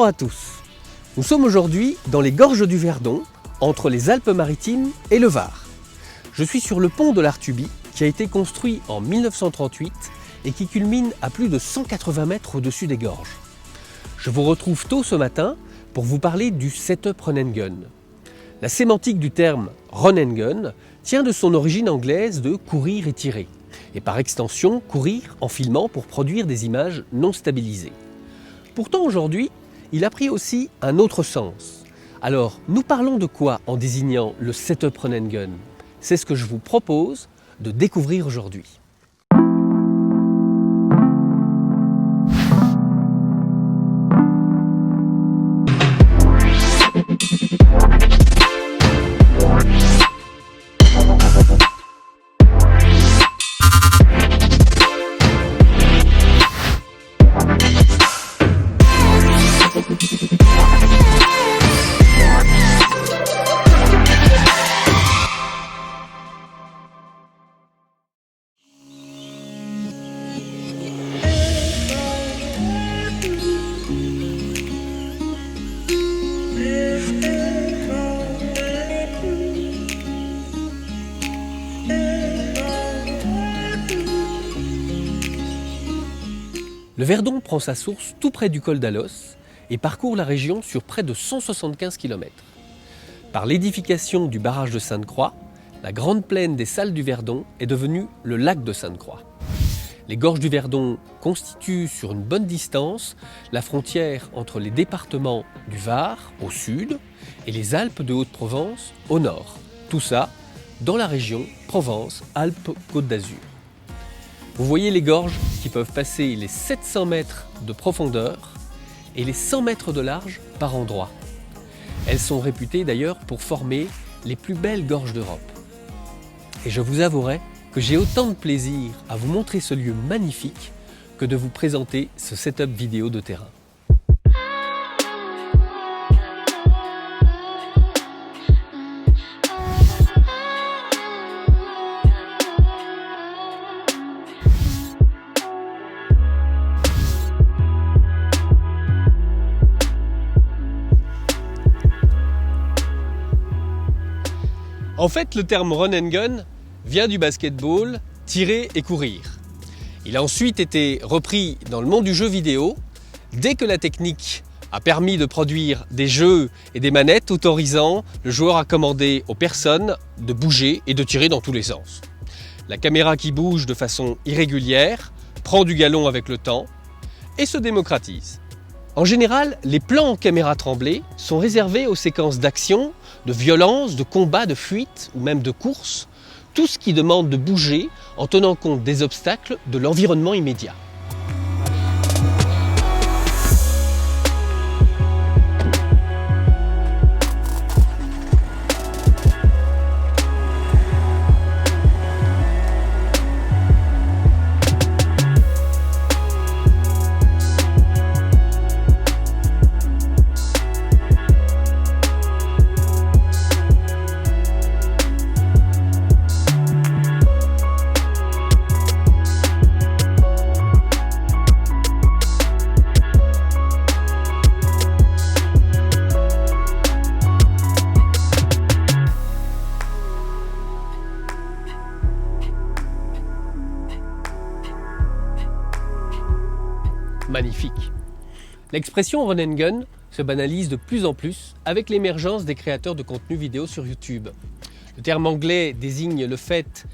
Bonjour à tous. Nous sommes aujourd'hui dans les gorges du Verdon, entre les Alpes-Maritimes et le Var. Je suis sur le pont de l'Artuby qui a été construit en 1938 et qui culmine à plus de 180 mètres au-dessus des gorges. Je vous retrouve tôt ce matin pour vous parler du setup run and gun. La sémantique du terme run and gun tient de son origine anglaise de courir et tirer, et par extension courir en filmant pour produire des images non stabilisées. Pourtant aujourd'hui, il a pris aussi un autre sens. Alors, nous parlons de quoi en désignant le setup run and gun? C'est ce que je vous propose de découvrir aujourd'hui. Le Verdon prend sa source tout près du col d'Alos et parcourt la région sur près de 175 km. Par l'édification du barrage de Sainte-Croix, la grande plaine des Salles du Verdon est devenue le lac de Sainte-Croix. Les gorges du Verdon constituent sur une bonne distance la frontière entre les départements du Var au sud et les Alpes de Haute-Provence au nord. Tout ça dans la région Provence-Alpes-Côte d'Azur. Vous voyez les gorges qui peuvent passer les 700 mètres de profondeur et les 100 mètres de large par endroit. Elles sont réputées d'ailleurs pour former les plus belles gorges d'Europe. Et je vous avouerai que j'ai autant de plaisir à vous montrer ce lieu magnifique que de vous présenter ce setup vidéo de terrain. En fait, le terme run and gun vient du basketball, tirer et courir. Il a ensuite été repris dans le monde du jeu vidéo dès que la technique a permis de produire des jeux et des manettes autorisant le joueur à commander aux personnes de bouger et de tirer dans tous les sens. La caméra qui bouge de façon irrégulière prend du galon avec le temps et se démocratise. En général, les plans en caméra tremblée sont réservés aux séquences d'action, de violence, de combat, de fuite ou même de course, tout ce qui demande de bouger en tenant compte des obstacles de l'environnement immédiat. Magnifique. L'expression run and gun se banalise de plus en plus avec l'émergence des créateurs de contenu vidéo sur YouTube. Le terme anglais désigne le fait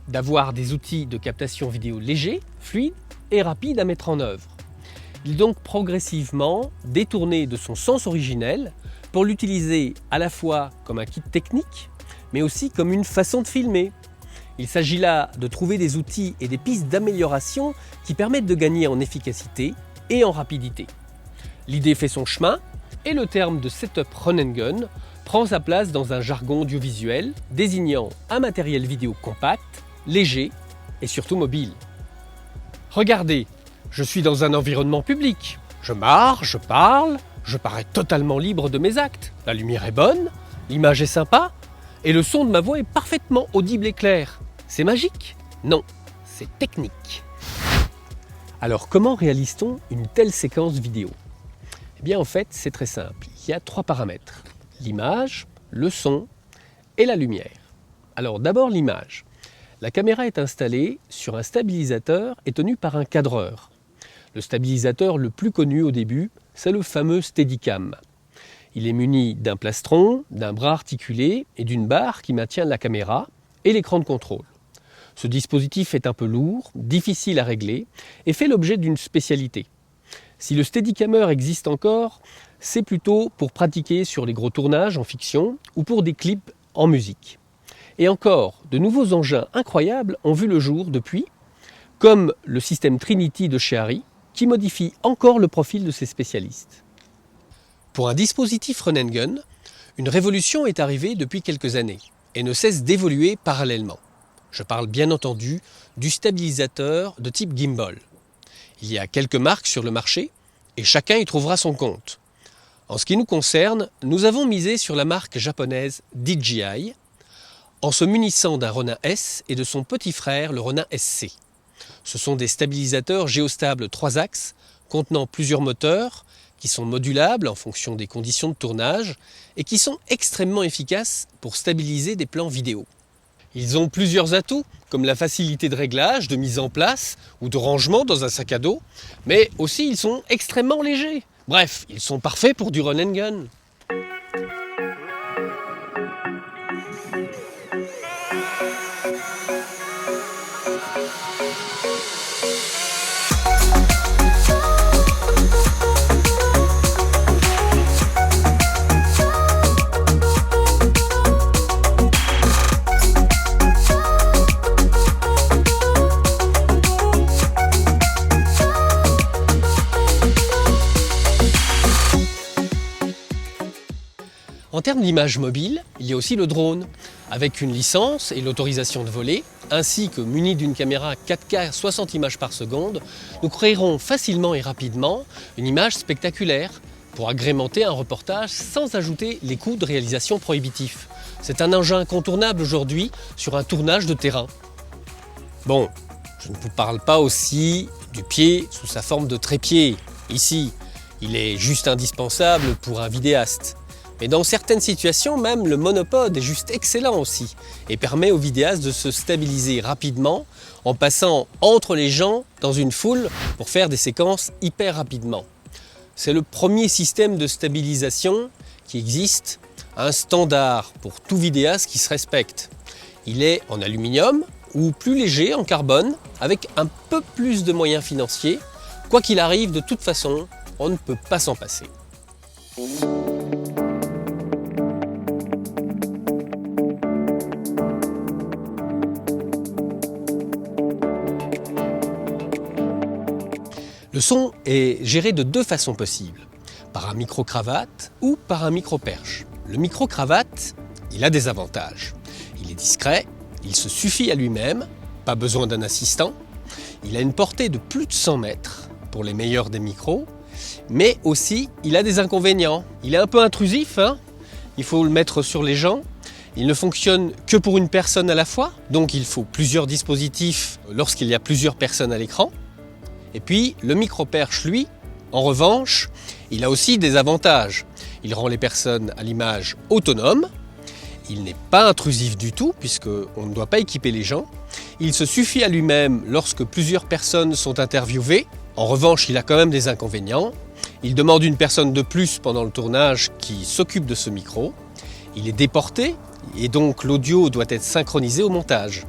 d'avoir des outils de captation vidéo légers, fluides et rapides à mettre en œuvre. Il est donc progressivement détourné de son sens originel pour l'utiliser à la fois comme un kit technique, mais aussi comme une façon de filmer. Il s'agit là de trouver des outils et des pistes d'amélioration qui permettent de gagner en efficacité et en rapidité. L'idée fait son chemin et le terme de setup run and gun prend sa place dans un jargon audiovisuel désignant un matériel vidéo compact, léger et surtout mobile. Regardez, je suis dans un environnement public. Je marche, je parle, je parais totalement libre de mes actes. La lumière est bonne, l'image est sympa et le son de ma voix est parfaitement audible et clair. C'est magique? Non, c'est technique. Alors comment réalise-t-on une telle séquence vidéo? Eh bien en fait, c'est très simple. Il y a 3 paramètres. L'image, le son et la lumière. Alors d'abord l'image. La caméra est installée sur un stabilisateur et tenu par un cadreur. Le stabilisateur le plus connu au début, c'est le fameux Steadicam. Il est muni d'un plastron, d'un bras articulé et d'une barre qui maintient la caméra et l'écran de contrôle. Ce dispositif est un peu lourd, difficile à régler et fait l'objet d'une spécialité. Si le Steadicammer existe encore, c'est plutôt pour pratiquer sur les gros tournages en fiction ou pour des clips en musique. Et encore, de nouveaux engins incroyables ont vu le jour depuis, comme le système Trinity de chez Arri, qui modifie encore le profil de ses spécialistes. Pour un dispositif run and gun, une révolution est arrivée depuis quelques années et ne cesse d'évoluer parallèlement. Je parle bien entendu du stabilisateur de type gimbal. Il y a quelques marques sur le marché et chacun y trouvera son compte. En ce qui nous concerne, nous avons misé sur la marque japonaise DJI en se munissant d'un Ronin S et de son petit frère le Ronin SC. Ce sont des stabilisateurs géostables 3 axes contenant plusieurs moteurs qui sont modulables en fonction des conditions de tournage et qui sont extrêmement efficaces pour stabiliser des plans vidéo. Ils ont plusieurs atouts, comme la facilité de réglage, de mise en place ou de rangement dans un sac à dos, mais aussi ils sont extrêmement légers. Bref, ils sont parfaits pour du run and gun. En termes d'image mobile, il y a aussi le drone, avec une licence et l'autorisation de voler, ainsi que muni d'une caméra 4K 60 images par seconde, nous créerons facilement et rapidement une image spectaculaire pour agrémenter un reportage sans ajouter les coûts de réalisation prohibitifs. C'est un engin incontournable aujourd'hui sur un tournage de terrain. Bon, je ne vous parle pas aussi du pied sous sa forme de trépied. Ici, il est juste indispensable pour un vidéaste. Mais dans certaines situations, même le monopode est juste excellent aussi et permet aux vidéastes de se stabiliser rapidement en passant entre les gens dans une foule pour faire des séquences hyper rapidement. C'est le premier système de stabilisation qui existe, un standard pour tout vidéaste qui se respecte. Il est en aluminium ou plus léger en carbone avec un peu plus de moyens financiers. Quoi qu'il arrive, de toute façon, on ne peut pas s'en passer. Le son est géré de 2 façons possibles, par un micro-cravate ou par un micro-perche. Le micro-cravate, il a des avantages. Il est discret, il se suffit à lui-même, pas besoin d'un assistant. Il a une portée de plus de 100 mètres pour les meilleurs des micros, mais aussi il a des inconvénients. Il est un peu intrusif, il faut le mettre sur les gens. Il ne fonctionne que pour une personne à la fois, donc il faut plusieurs dispositifs lorsqu'il y a plusieurs personnes à l'écran. Et puis, le micro-perche, lui, en revanche, il a aussi des avantages. Il rend les personnes à l'image autonomes. Il n'est pas intrusif du tout, puisqu'on ne doit pas équiper les gens. Il se suffit à lui-même lorsque plusieurs personnes sont interviewées. En revanche, il a quand même des inconvénients. Il demande une personne de plus pendant le tournage qui s'occupe de ce micro. Il est déporté, et donc l'audio doit être synchronisé au montage.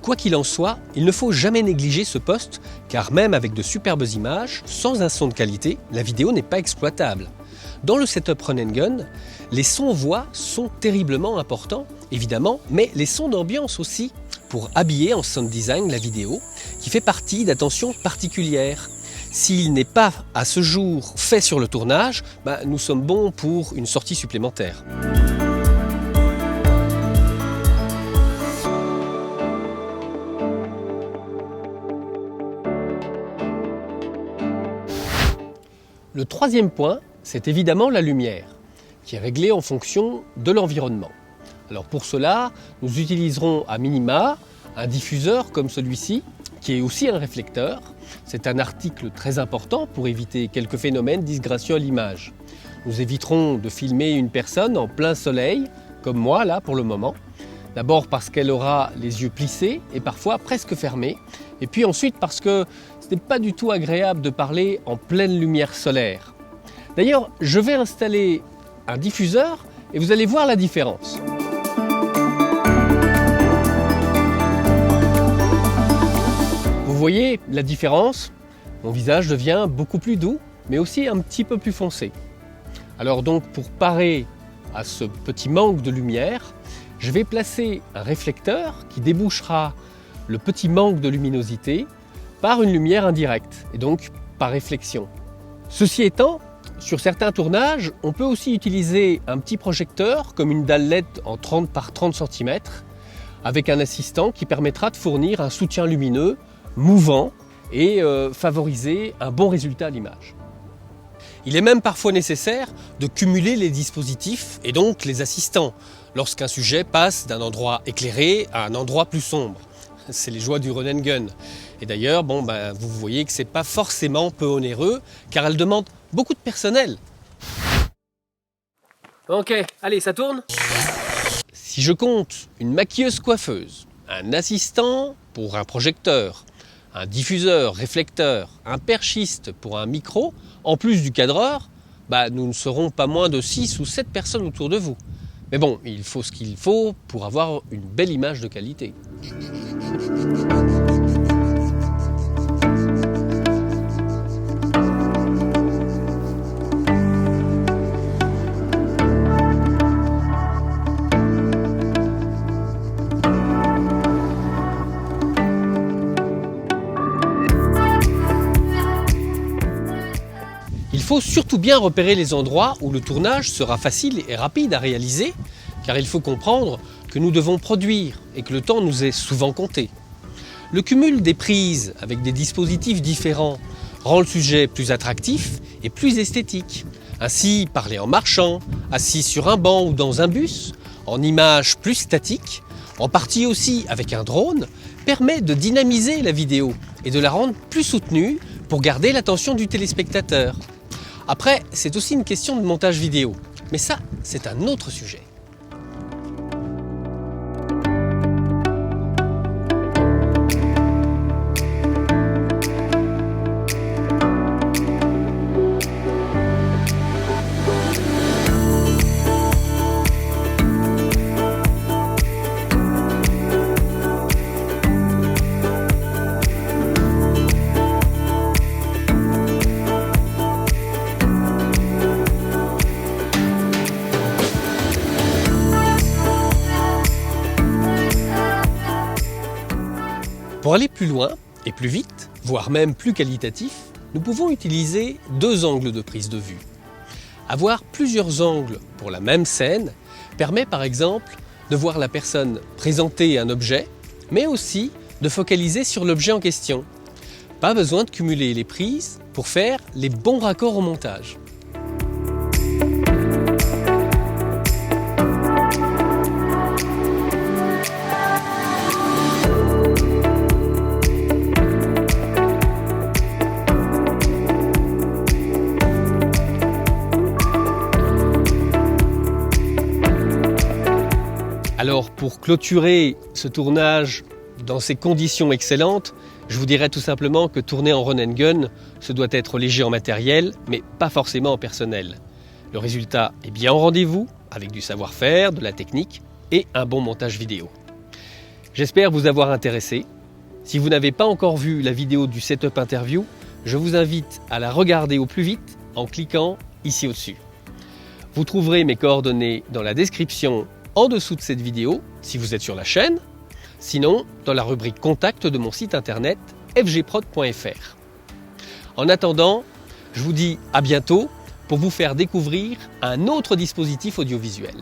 Quoi qu'il en soit, il ne faut jamais négliger ce poste, car même avec de superbes images, sans un son de qualité, la vidéo n'est pas exploitable. Dans le setup Run and Gun, les sons-voix sont terriblement importants, évidemment, mais les sons d'ambiance aussi, pour habiller en sound design la vidéo, qui fait partie d'attentions particulières. S'il n'est pas à ce jour fait sur le tournage, nous sommes bons pour une sortie supplémentaire. Le troisième point, c'est évidemment la lumière, qui est réglée en fonction de l'environnement. Alors pour cela, nous utiliserons à minima un diffuseur comme celui-ci, qui est aussi un réflecteur. C'est un article très important pour éviter quelques phénomènes disgracieux à l'image. Nous éviterons de filmer une personne en plein soleil, comme moi là pour le moment. D'abord parce qu'elle aura les yeux plissés et parfois presque fermés. Et puis ensuite parce que ce n'est pas du tout agréable de parler en pleine lumière solaire. D'ailleurs, je vais installer un diffuseur et vous allez voir la différence. Vous voyez la différence? Mon visage devient beaucoup plus doux, mais aussi un petit peu plus foncé. Alors donc, pour parer à ce petit manque de lumière, je vais placer un réflecteur qui débouchera le petit manque de luminosité par une lumière indirecte, et donc par réflexion. Ceci étant, sur certains tournages, on peut aussi utiliser un petit projecteur comme une dalle LED en 30 par 30 cm avec un assistant qui permettra de fournir un soutien lumineux, mouvant et favoriser un bon résultat à l'image. Il est même parfois nécessaire de cumuler les dispositifs et donc les assistants lorsqu'un sujet passe d'un endroit éclairé à un endroit plus sombre. C'est les joies du run and gun. Et d'ailleurs, vous voyez que ce n'est pas forcément peu onéreux car elle demande beaucoup de personnel. Ok, allez, ça tourne. Si je compte une maquilleuse coiffeuse, un assistant pour un projecteur, un diffuseur, réflecteur, un perchiste pour un micro, en plus du cadreur, nous ne serons pas moins de 6 ou 7 personnes autour de vous. Mais bon, il faut ce qu'il faut pour avoir une belle image de qualité. Il faut surtout bien repérer les endroits où le tournage sera facile et rapide à réaliser, car il faut comprendre que nous devons produire et que le temps nous est souvent compté. Le cumul des prises avec des dispositifs différents rend le sujet plus attractif et plus esthétique. Ainsi, parler en marchant, assis sur un banc ou dans un bus, en images plus statiques, en partie aussi avec un drone, permet de dynamiser la vidéo et de la rendre plus soutenue pour garder l'attention du téléspectateur. Après, c'est aussi une question de montage vidéo. Mais ça, c'est un autre sujet. Pour aller plus loin et plus vite, voire même plus qualitatif, nous pouvons utiliser deux angles de prise de vue. Avoir plusieurs angles pour la même scène permet par exemple de voir la personne présenter un objet, mais aussi de focaliser sur l'objet en question. Pas besoin de cumuler les prises pour faire les bons raccords au montage. Alors pour clôturer ce tournage dans ces conditions excellentes, je vous dirais tout simplement que tourner en run and gun, ce doit être léger en matériel, mais pas forcément en personnel. Le résultat est bien au rendez-vous, avec du savoir-faire, de la technique et un bon montage vidéo. J'espère vous avoir intéressé. Si vous n'avez pas encore vu la vidéo du setup interview, je vous invite à la regarder au plus vite en cliquant ici au-dessus. Vous trouverez mes coordonnées dans la description en dessous de cette vidéo, si vous êtes sur la chaîne, sinon dans la rubrique contact de mon site internet fgprod.fr. En attendant, je vous dis à bientôt pour vous faire découvrir un autre dispositif audiovisuel.